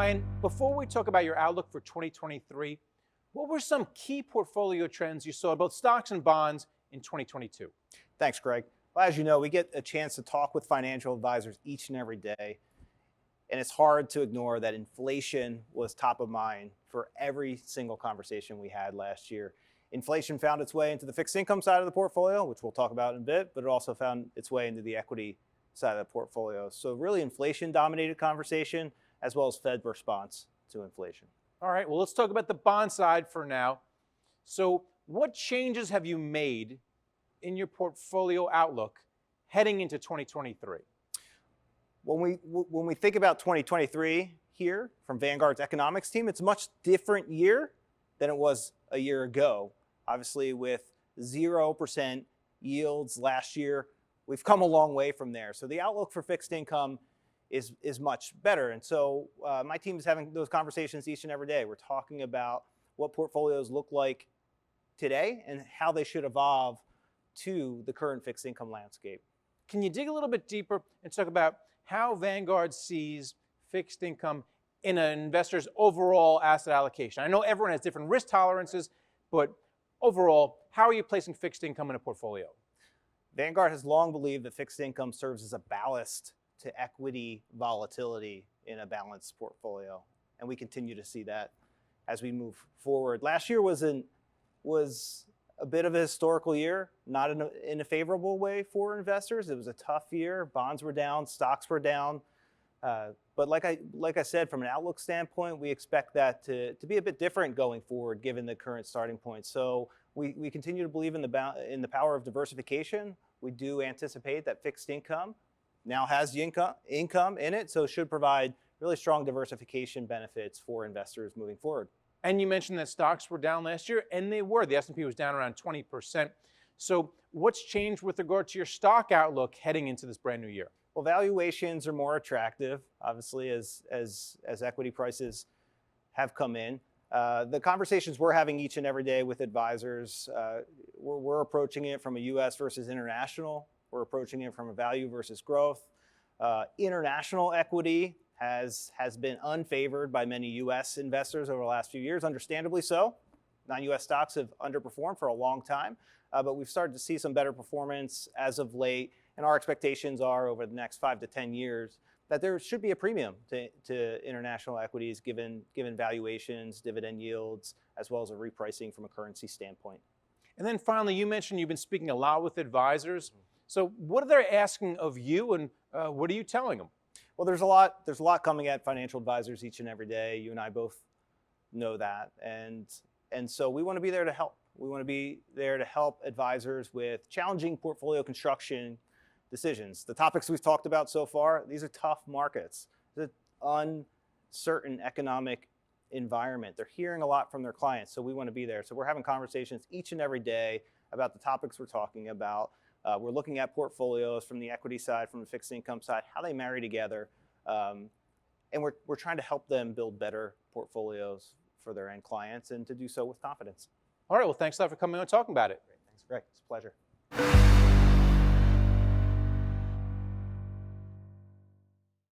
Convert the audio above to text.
Ryan, before we talk about your outlook for 2023, what were some key portfolio trends you saw in both stocks and bonds in 2022? Thanks, Greg. Well, as you know, we get a chance to talk with financial advisors each and every day. And it's hard to ignore that inflation was top of mind for every single conversation we had last year. Inflation found its way into the fixed income side of the portfolio, which we'll talk about in a bit, but it also found its way into the equity side of the portfolio. So really inflation-dominated conversation, as well as Fed response to inflation. All right, well, let's talk about the bond side for now. So what changes have you made in your portfolio outlook heading into 2023? When we think about 2023 here from Vanguard's economics team, it's a much different year than it was a year ago. Obviously, with 0% yields last year, we've come a long way from there. So the outlook for fixed income is much better. And so my team is having those conversations each and every day. We're talking about what portfolios look like today and how they should evolve to the current fixed income landscape. Can you dig a little bit deeper and talk about how Vanguard sees fixed income in an investor's overall asset allocation? I know everyone has different risk tolerances, but overall, how are you placing fixed income in a portfolio? Vanguard has long believed that fixed income serves as a ballast to equity volatility in a balanced portfolio, and we continue to see that as we move forward. Last year was a bit of a historical year, not in a favorable way for investors. It was a tough year. Bonds were down, stocks were down. But like I said, from an outlook standpoint, we expect that to be a bit different going forward, given the current starting point. So we continue to believe in the power of diversification. We do anticipate that fixed income now has the income in it, so it should provide really strong diversification benefits for investors moving forward. And you mentioned that stocks were down last year, and they were. The S&P was down around 20%. So what's changed with regard to your stock outlook heading into this brand new year? Well, valuations are more attractive, obviously, as equity prices have come in. The conversations we're having each and every day with advisors, we're approaching it from a U.S. versus international. We're approaching it from a value versus growth. International equity has been unfavored by many U.S. investors over the last few years, understandably so. Non-U.S. stocks have underperformed for a long time, but we've started to see some better performance as of late, and our expectations are over the next 5 to 10 years that there should be a premium to international equities given valuations, dividend yields, as well as a repricing from a currency standpoint. And then finally, you mentioned you've been speaking a lot with advisors. So what are they asking of you, and what are you telling them? Well, there's a lot coming at financial advisors each and every day. You and I both know that, and so we want to be there to help. We want to be there to help advisors with challenging portfolio construction decisions. The topics we've talked about so far, these are tough markets. It's an uncertain economic environment. They're hearing a lot from their clients, so we want to be there. So we're having conversations each and every day about the topics we're talking about. We're looking at portfolios from the equity side, from the fixed income side, how they marry together. And we're trying to help them build better portfolios for their end clients and to do so with confidence. All right, well, thanks a lot for coming on and talking about it. Great. Thanks, Greg. It's a pleasure.